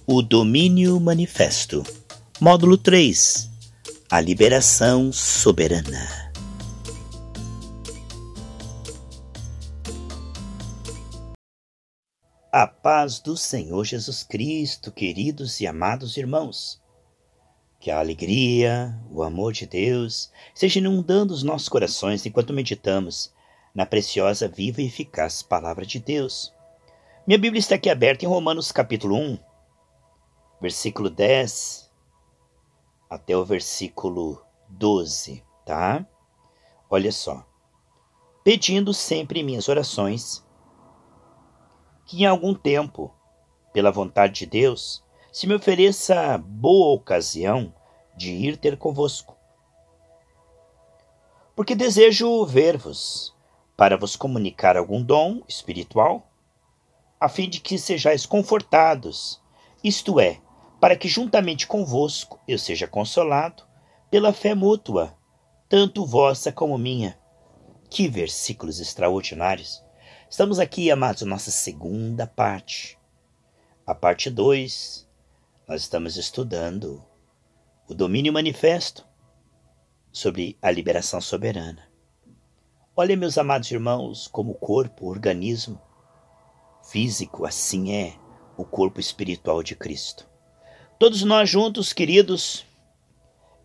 O Domínio Manifesto. Módulo 3. A Liberação Soberana. A paz do Senhor Jesus Cristo, queridos e amados irmãos. Que a alegria, o amor de Deus seja inundando os nossos corações enquanto meditamos na preciosa, viva e eficaz Palavra de Deus. Minha Bíblia está aqui aberta em Romanos capítulo 1, versículo 10 até o versículo 12, tá? Olha só. Pedindo sempre em minhas orações que em algum tempo, pela vontade de Deus, se me ofereça boa ocasião de ir ter convosco. Porque desejo ver-vos, para vos comunicar algum dom espiritual, a fim de que sejais confortados, isto é, para que juntamente convosco eu seja consolado pela fé mútua, tanto vossa como minha. Que versículos extraordinários! Estamos aqui, amados, na nossa segunda parte. A parte 2, nós estamos estudando o domínio manifesto sobre a liberação soberana. Olha, meus amados irmãos, como o corpo, o organismo físico, assim é o corpo espiritual de Cristo. Todos nós juntos, queridos,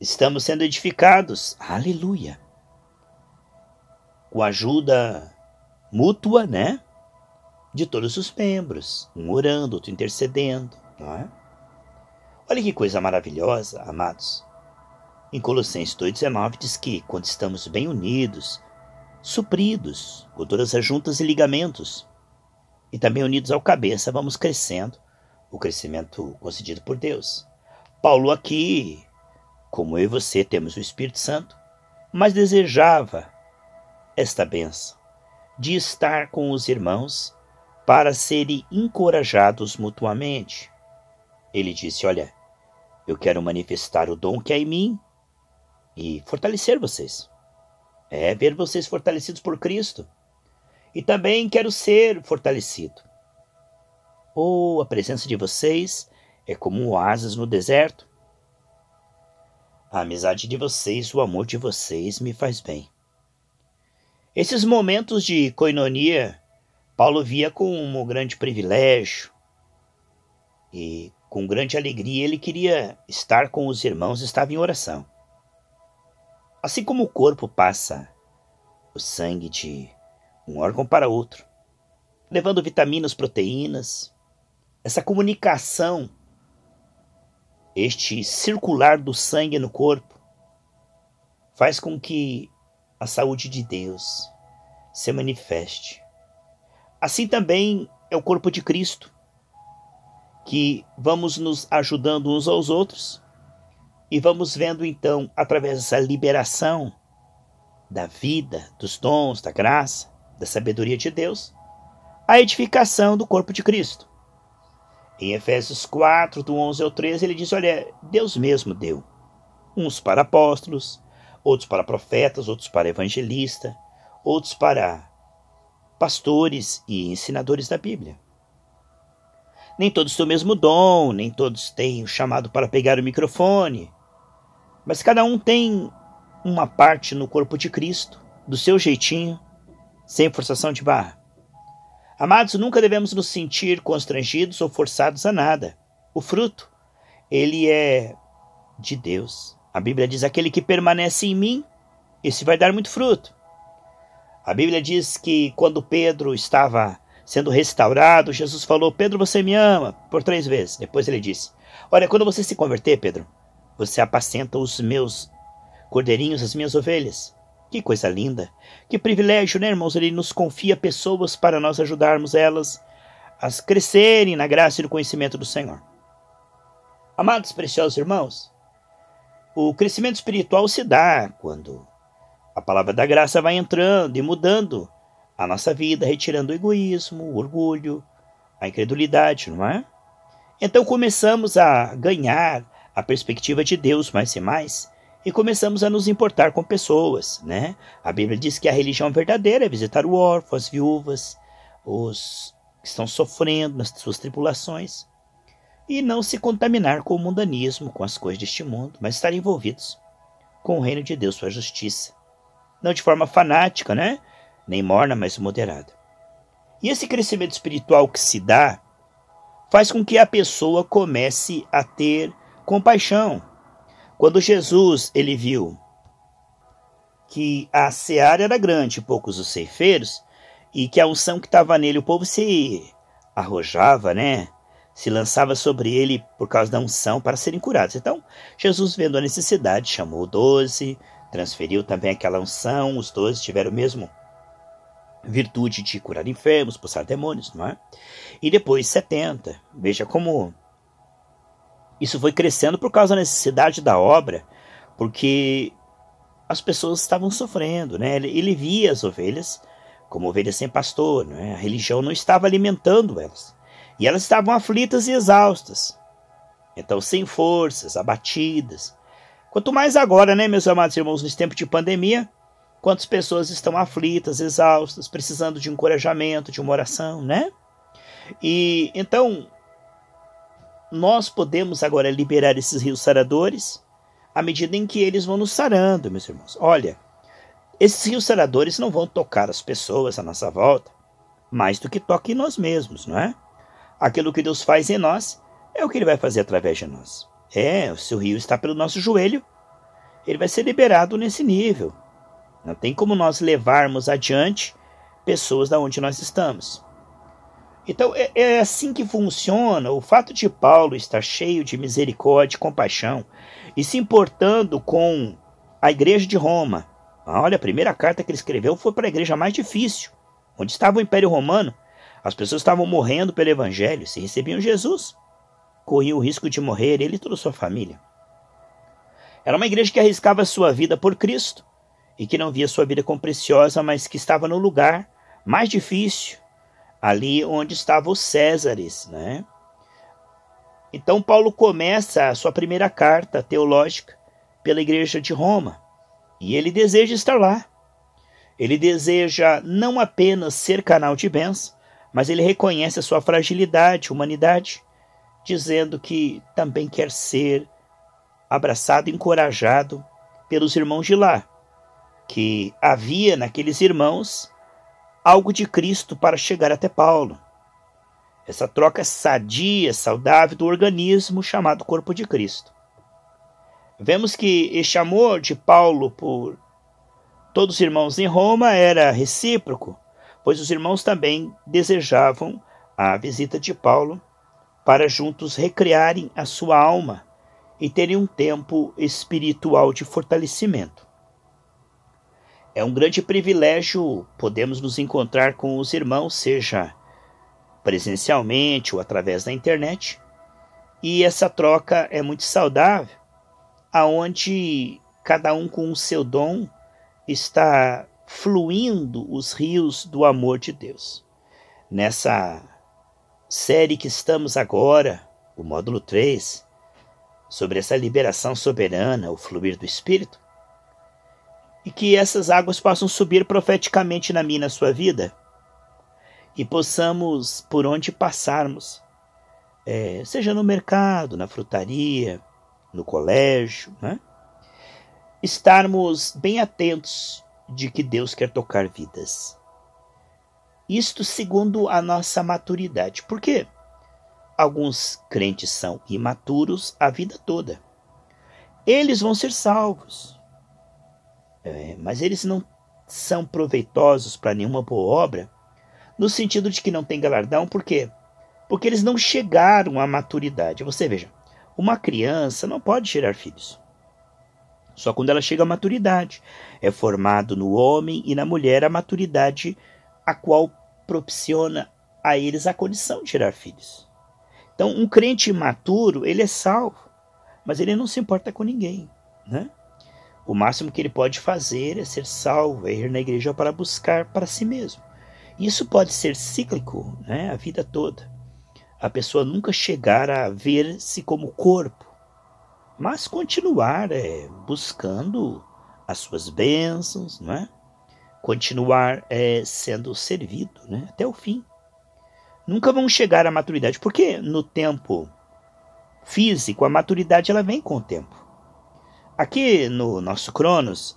estamos sendo edificados, aleluia, com a ajuda mútua, né, de todos os membros, um orando, outro intercedendo, não é? Olha que coisa maravilhosa, amados. Em Colossenses 2,19 diz que quando estamos bem unidos, supridos, com todas as juntas e ligamentos, e também unidos ao cabeça, vamos crescendo, o crescimento concedido por Deus. Paulo aqui, como eu e você temos o Espírito Santo, mas desejava esta bênção de estar com os irmãos para serem encorajados mutuamente. Ele disse, olha, eu quero manifestar o dom que há em mim e fortalecer vocês. Ver vocês fortalecidos por Cristo. E também quero ser fortalecido. A presença de vocês é como oásis no deserto. A amizade de vocês, o amor de vocês me faz bem. Esses momentos de koinonia, Paulo via como um grande privilégio. E com grande alegria ele queria estar com os irmãos, estava em oração. Assim como o corpo passa o sangue de um órgão para outro, levando vitaminas, proteínas, essa comunicação, este circular do sangue no corpo, faz com que a saúde de Deus se manifeste. Assim também é o corpo de Cristo, que vamos nos ajudando uns aos outros e vamos vendo então, através dessa liberação da vida, dos dons, da graça, da sabedoria de Deus, a edificação do corpo de Cristo. Em Efésios 4, do 11 ao 13, ele diz, olha, Deus mesmo deu, uns para apóstolos, outros para profetas, outros para evangelistas, outros para pastores e ensinadores da Bíblia. Nem todos têm o mesmo dom, nem todos têm o chamado para pegar o microfone, mas cada um tem uma parte no corpo de Cristo, do seu jeitinho, sem forçação de barra. Amados, nunca devemos nos sentir constrangidos ou forçados a nada. O fruto, ele é de Deus. A Bíblia diz, aquele que permanece em mim, esse vai dar muito fruto. A Bíblia diz que quando Pedro estava sendo restaurado, Jesus falou, Pedro, você me ama, por 3 vezes. Depois ele disse, olha, quando você se converter, Pedro, você apacenta os meus cordeirinhos, as minhas ovelhas. Que coisa linda, que privilégio, né, irmãos? Ele nos confia pessoas para nós ajudarmos elas a crescerem na graça e no conhecimento do Senhor. Amados preciosos irmãos, o crescimento espiritual se dá quando a palavra da graça vai entrando e mudando a nossa vida, retirando o egoísmo, o orgulho, a incredulidade, não é? Então começamos a ganhar a perspectiva de Deus mais e mais, e começamos a nos importar com pessoas, né? A Bíblia diz que a religião verdadeira é visitar o órfão, as viúvas, os que estão sofrendo nas suas tribulações. e não se contaminar com o mundanismo, com as coisas deste mundo, mas estar envolvidos com o reino de Deus, sua justiça. Não de forma fanática, né? Nem morna, mas moderada. E esse crescimento espiritual que se dá faz com que a pessoa comece a ter compaixão. Quando Jesus ele viu que a seara era grande, poucos os ceifeiros, e que a unção que estava nele, o povo se arrojava, né? Se lançava sobre ele por causa da unção para serem curados. Então, Jesus, vendo a necessidade, chamou 12, transferiu também aquela unção, os 12 tiveram o mesmo virtude de curar enfermos, expulsar demônios, não é? E depois 70. Veja como isso foi crescendo por causa da necessidade da obra, porque as pessoas estavam sofrendo, né? Ele via as ovelhas como ovelhas sem pastor, né? A religião não estava alimentando elas. E elas estavam aflitas e exaustas. Então, sem forças, abatidas. Quanto mais agora, né, meus amados irmãos, nesse tempo de pandemia, quantas pessoas estão aflitas, exaustas, precisando de encorajamento, de uma oração, né? E então, nós podemos agora liberar esses rios saradores à medida em que eles vão nos sarando, meus irmãos. Olha, esses rios saradores não vão tocar as pessoas à nossa volta, mais do que toque em nós mesmos, não é? Aquilo que Deus faz em nós é o que Ele vai fazer através de nós. Se o rio está pelo nosso joelho, ele vai ser liberado nesse nível. Não tem como nós levarmos adiante pessoas da onde nós estamos. Então é assim que funciona o fato de Paulo estar cheio de misericórdia e compaixão e se importando com a igreja de Roma. Olha, a primeira carta que ele escreveu foi para a igreja mais difícil, onde estava o Império Romano. As pessoas estavam morrendo pelo Evangelho. Se recebiam Jesus, corriam o risco de morrer, ele e toda a sua família. Era uma igreja que arriscava a sua vida por Cristo e que não via sua vida como preciosa, mas que estava no lugar mais difícil, ali onde estavam os Césares, né? Então Paulo começa a sua primeira carta teológica pela igreja de Roma e ele deseja estar lá. Ele deseja não apenas ser canal de bênção, mas ele reconhece a sua fragilidade, humanidade, dizendo que também quer ser abraçado, encorajado pelos irmãos de lá, que havia naqueles irmãos algo de Cristo para chegar até Paulo. Essa troca sadia, saudável do organismo chamado corpo de Cristo. Vemos que este amor de Paulo por todos os irmãos em Roma era recíproco, pois os irmãos também desejavam a visita de Paulo para juntos recriarem a sua alma e terem um tempo espiritual de fortalecimento. É um grande privilégio podemos nos encontrar com os irmãos, seja presencialmente ou através da internet, e essa troca é muito saudável, aonde cada um com o seu dom está fluindo os rios do amor de Deus. Nessa série que estamos agora, o módulo 3, sobre essa liberação soberana, o fluir do Espírito, e que essas águas possam subir profeticamente na minha e na sua vida, e possamos, por onde passarmos, seja no mercado, na frutaria, no colégio, né? Estarmos bem atentos de que Deus quer tocar vidas. Isto segundo a nossa maturidade. Por quê? Alguns crentes são imaturos a vida toda. Eles vão ser salvos. Mas eles não são proveitosos para nenhuma boa obra, no sentido de que não tem galardão. Por quê? Porque eles não chegaram à maturidade. Você veja, uma criança não pode gerar filhos. Só quando ela chega à maturidade. É formado no homem e na mulher a maturidade a qual proporciona a eles a condição de gerar filhos. Então, um crente imaturo, ele é salvo, mas ele não se importa com ninguém, né? O máximo que ele pode fazer é ser salvo, é ir na igreja para buscar para si mesmo. Isso pode ser cíclico, né? A vida toda. A pessoa nunca chegar a ver-se como corpo, mas continuar buscando as suas bênçãos, não é? Continuar sendo servido, né? Até o fim. Nunca vão chegar à maturidade, porque no tempo físico, a maturidade ela vem com o tempo. Aqui no nosso Cronos,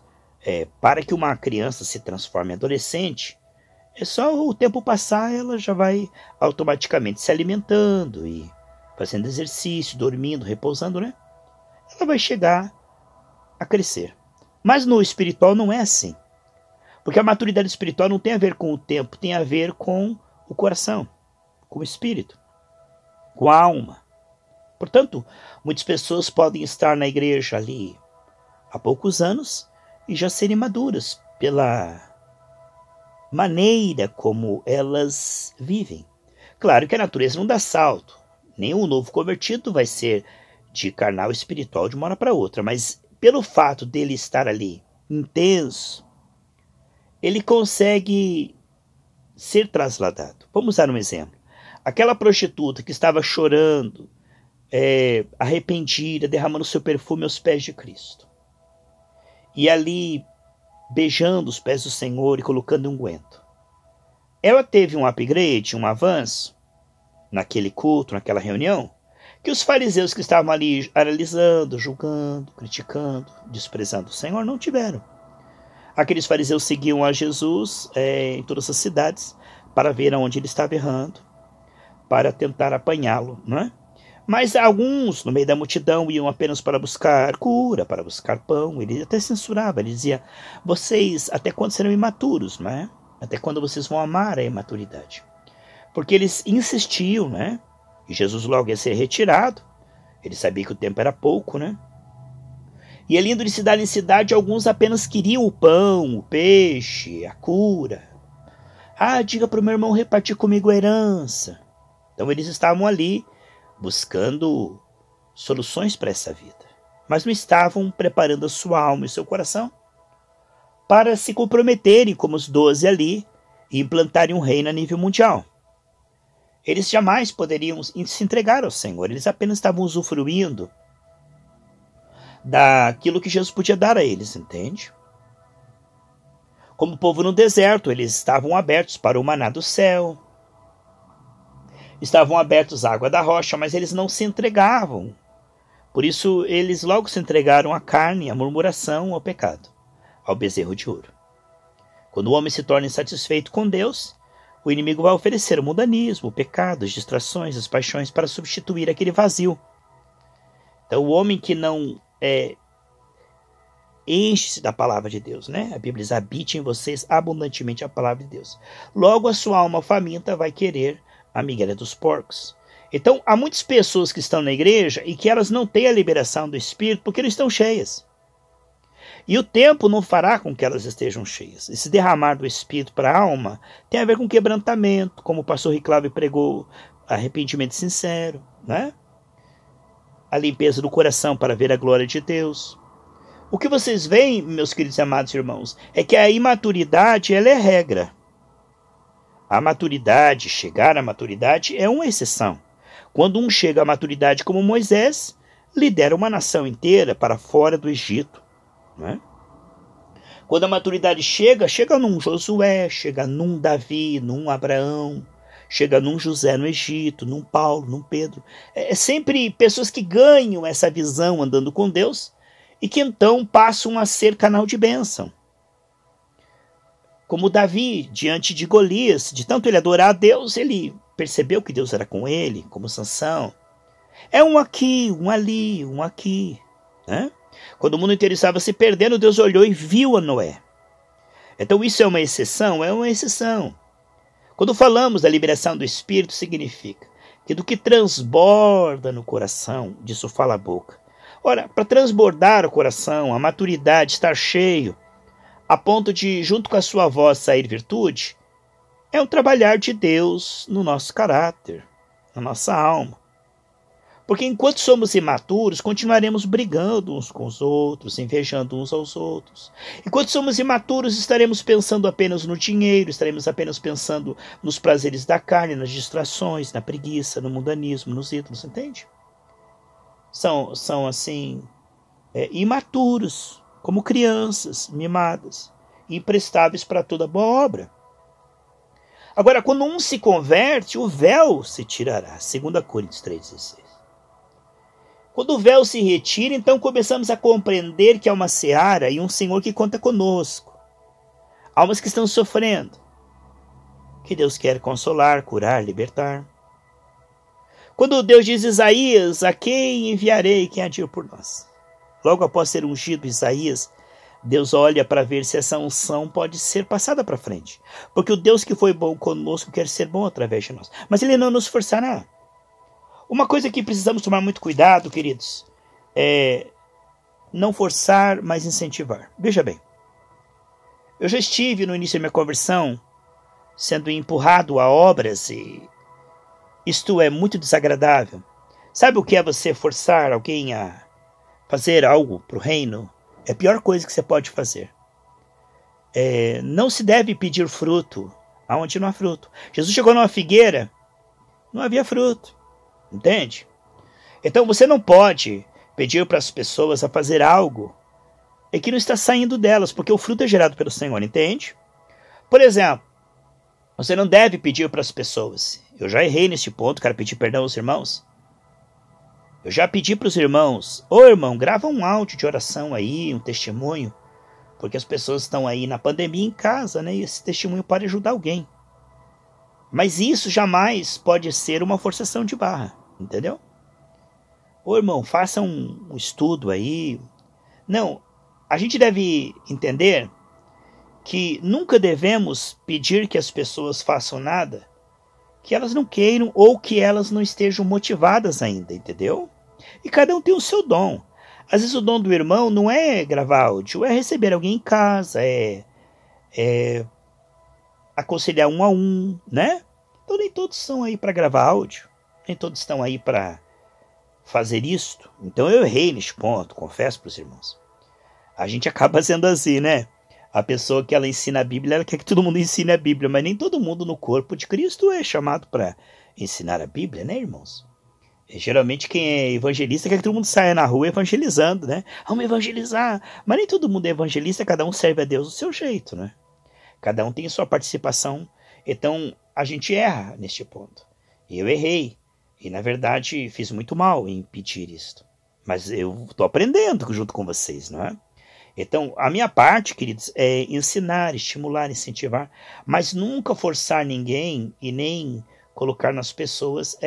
para que uma criança se transforme em adolescente, é só o tempo passar, ela já vai automaticamente se alimentando e fazendo exercício, dormindo, repousando, né? Ela vai chegar a crescer. Mas no espiritual não é assim. Porque a maturidade espiritual não tem a ver com o tempo, tem a ver com o coração, com o espírito, com a alma. Portanto, muitas pessoas podem estar na igreja ali há poucos anos e já serem maduras pela maneira como elas vivem. Claro que a natureza não dá salto. Nenhum novo convertido vai ser de carnal espiritual de uma hora para outra. Mas pelo fato dele estar ali intenso, ele consegue ser trasladado. Vamos usar um exemplo. Aquela prostituta que estava chorando, arrependida, derramando seu perfume aos pés de Cristo. E ali beijando os pés do Senhor e colocando unguento. Ela teve um upgrade, um avanço, naquele culto, naquela reunião, que os fariseus que estavam ali analisando, julgando, criticando, desprezando o Senhor, não tiveram. Aqueles fariseus seguiam a Jesus em todas as cidades para ver aonde ele estava errando, para tentar apanhá-lo, não é? Mas alguns, no meio da multidão, iam apenas para buscar cura, para buscar pão. Ele até censurava, ele dizia, vocês até quando serão imaturos, não é? Até quando vocês vão amar a imaturidade? Porque eles insistiam, né? E Jesus logo ia ser retirado. Ele sabia que o tempo era pouco, né? E ele indo de cidade em cidade, alguns apenas queriam o pão, o peixe, a cura. Diga para o meu irmão repartir comigo a herança. Então eles estavam ali buscando soluções para essa vida, mas não estavam preparando a sua alma e seu coração para se comprometerem como os 12 ali e implantarem um reino a nível mundial. Eles jamais poderiam se entregar ao Senhor, eles apenas estavam usufruindo daquilo que Jesus podia dar a eles, entende? Como o povo no deserto, eles estavam abertos para o maná do céu, estavam abertos à água da rocha, mas eles não se entregavam. Por isso, eles logo se entregaram à carne, à murmuração, ao pecado, ao bezerro de ouro. Quando o homem se torna insatisfeito com Deus, o inimigo vai oferecer o mundanismo, o pecado, as distrações, as paixões para substituir aquele vazio. Então, o homem que não enche-se da palavra de Deus, né? A Bíblia diz, habite em vocês abundantemente a palavra de Deus. Logo, a sua alma faminta vai querer a migalha dos porcos. Então, há muitas pessoas que estão na igreja e que elas não têm a liberação do Espírito porque não estão cheias. E o tempo não fará com que elas estejam cheias. Esse derramar do Espírito para a alma tem a ver com quebrantamento, como o pastor Riclave pregou, arrependimento sincero, né? A limpeza do coração para ver a glória de Deus. O que vocês veem, meus queridos e amados irmãos, é que a imaturidade ela é regra. A maturidade, chegar à maturidade, é uma exceção. Quando um chega à maturidade como Moisés, lidera uma nação inteira para fora do Egito. Não é? Quando a maturidade chega num Josué, chega num Davi, num Abraão, chega num José no Egito, num Paulo, num Pedro. É sempre pessoas que ganham essa visão andando com Deus e que então passam a ser canal de bênção. Como Davi, diante de Golias, de tanto ele adorar a Deus, ele percebeu que Deus era com ele, como Sansão. É um aqui, um ali, um aqui. Né? Quando o mundo inteiro estava se perdendo, Deus olhou e viu a Noé. Então isso é uma exceção? É uma exceção. Quando falamos da liberação do Espírito, significa que do que transborda no coração, disso fala a boca. Ora, para transbordar o coração, a maturidade, estar cheio, a ponto de, junto com a sua voz, sair virtude, é um trabalhar de Deus no nosso caráter, na nossa alma. Porque enquanto somos imaturos, continuaremos brigando uns com os outros, invejando uns aos outros. Enquanto somos imaturos, estaremos pensando apenas no dinheiro, estaremos apenas pensando nos prazeres da carne, nas distrações, na preguiça, no mundanismo, nos ídolos, entende? São assim, imaturos, como crianças mimadas, imprestáveis para toda boa obra. Agora, quando um se converte, o véu se tirará. 2 Coríntios 3,16. Quando o véu se retira, então começamos a compreender que há uma seara e um Senhor que conta conosco. Almas que estão sofrendo, que Deus quer consolar, curar, libertar. Quando Deus diz Isaías, a quem enviarei, quem há de ir por nós? Logo após ser ungido Isaías, Deus olha para ver se essa unção pode ser passada para frente. Porque o Deus que foi bom conosco quer ser bom através de nós. Mas Ele não nos forçará. Uma coisa que precisamos tomar muito cuidado, queridos, é não forçar, mas incentivar. Veja bem, eu já estive no início da minha conversão sendo empurrado a obras e isto é muito desagradável. Sabe o que é você forçar alguém a fazer algo para o reino? É a pior coisa que você pode fazer. Não se deve pedir fruto aonde não há fruto. Jesus chegou numa figueira, não havia fruto. Entende? Então você não pode pedir para as pessoas a fazer algo que não está saindo delas, porque o fruto é gerado pelo Senhor, entende? Por exemplo, você não deve pedir para as pessoas. Eu já errei nesse ponto, quero pedir perdão aos irmãos. Eu já pedi para os irmãos, ô irmão, grava um áudio de oração aí, um testemunho, porque as pessoas estão aí na pandemia em casa, né? E esse testemunho pode ajudar alguém. Mas isso jamais pode ser uma forçação de barra, entendeu? Ô irmão, faça um estudo aí. Não, a gente deve entender que nunca devemos pedir que as pessoas façam nada que elas não queiram ou que elas não estejam motivadas ainda, entendeu? E cada um tem o seu dom. Às vezes o dom do irmão não é gravar áudio, é receber alguém em casa, é aconselhar um a um, né? Então nem todos estão aí para gravar áudio, nem todos estão aí para fazer isto. Então eu errei neste ponto, confesso para os irmãos. A gente acaba sendo assim, né? A pessoa que ela ensina a Bíblia, ela quer que todo mundo ensine a Bíblia, mas nem todo mundo no corpo de Cristo é chamado para ensinar a Bíblia, né, irmãos? Geralmente quem é evangelista quer que todo mundo saia na rua evangelizando, né? Vamos evangelizar. Mas nem todo mundo é evangelista, cada um serve a Deus do seu jeito, né? Cada um tem a sua participação. Então a gente erra neste ponto. Eu errei. E na verdade fiz muito mal em pedir isto. Mas eu estou aprendendo junto com vocês, não é? Então, a minha parte, queridos, é ensinar, estimular, incentivar, mas nunca forçar ninguém e nem colocar nas pessoas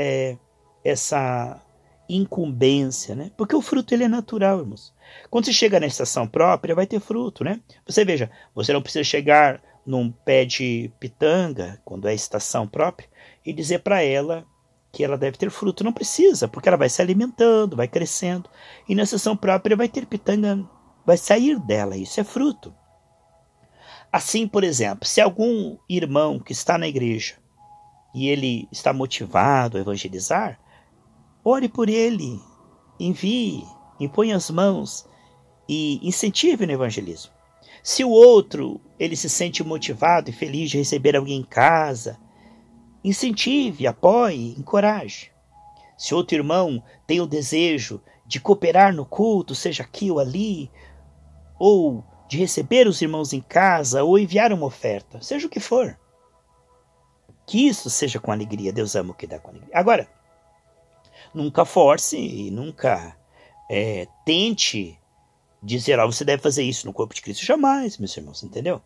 essa incumbência, né? Porque o fruto ele é natural, irmãos. Quando você chega na estação própria, vai ter fruto, né? Você veja, você não precisa chegar num pé de pitanga, quando é estação própria, e dizer para ela que ela deve ter fruto. Não precisa, porque ela vai se alimentando, vai crescendo, e na estação própria vai ter pitanga, vai sair dela, isso é fruto. Assim, por exemplo, se algum irmão que está na igreja e ele está motivado a evangelizar, ore por ele, envie, impõe as mãos e incentive no evangelismo. Se o outro ele se sente motivado e feliz de receber alguém em casa, incentive, apoie, encoraje. Se outro irmão tem o desejo de cooperar no culto, seja aqui ou ali, ou de receber os irmãos em casa, ou enviar uma oferta, seja o que for, que isso seja com alegria. Deus ama o que dá com alegria. Agora, nunca force e nunca tente dizer, você deve fazer isso no corpo de Cristo. Jamais, meus irmãos, entendeu?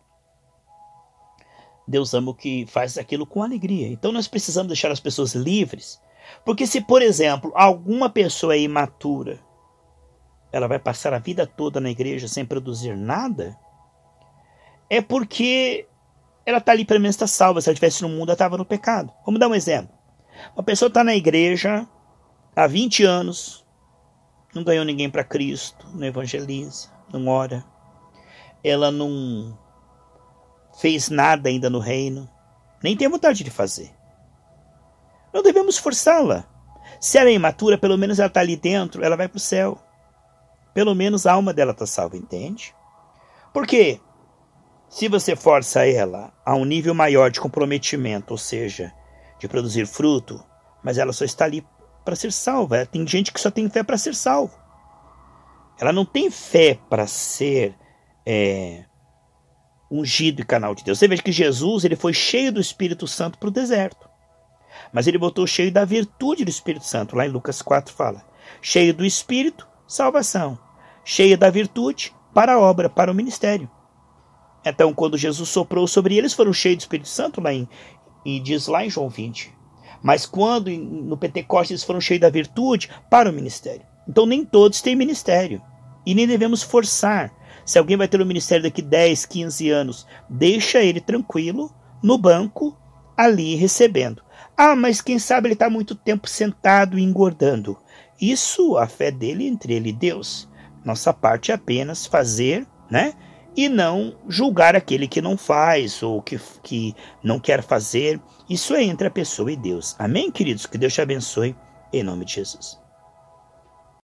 Deus ama o que faz aquilo com alegria. Então nós precisamos deixar as pessoas livres. Porque se, por exemplo, alguma pessoa é imatura, ela vai passar a vida toda na igreja sem produzir nada, é porque ela está ali, pelo menos está salva. Se ela estivesse no mundo, ela estava no pecado. Vamos dar um exemplo. Uma pessoa está na igreja há 20 anos, não ganhou ninguém para Cristo, não evangeliza, não ora, ela não fez nada ainda no reino, nem tem vontade de fazer. Não devemos forçá-la. Se ela é imatura, pelo menos ela está ali dentro, ela vai para o céu. Pelo menos a alma dela está salva, entende? Porque se você força ela a um nível maior de comprometimento, ou seja, de produzir fruto, mas ela só está ali para ser salva. Tem gente que só tem fé para ser salvo. Ela não tem fé para ser ungido e canal de Deus. Você veja que Jesus ele foi cheio do Espírito Santo para o deserto. Mas ele voltou cheio da virtude do Espírito Santo. Lá em Lucas 4 fala. Cheio do Espírito, salvação. Cheio da virtude, para a obra, para o ministério. Então, quando Jesus soprou sobre eles, foram cheios do Espírito Santo, e diz lá em João 20. Mas quando no Pentecostes eles foram cheios da virtude, para o ministério. Então, nem todos têm ministério. E nem devemos forçar. Se alguém vai ter um ministério daqui 10, 15 anos, deixa ele tranquilo, no banco, ali recebendo. Ah, mas quem sabe ele está muito tempo sentado e engordando. Isso, a fé dele entre ele e Deus. Nossa parte é apenas fazer, né? E não julgar aquele que não faz ou que não quer fazer. Isso é entre a pessoa e Deus. Amém, queridos? Que Deus te abençoe, em nome de Jesus.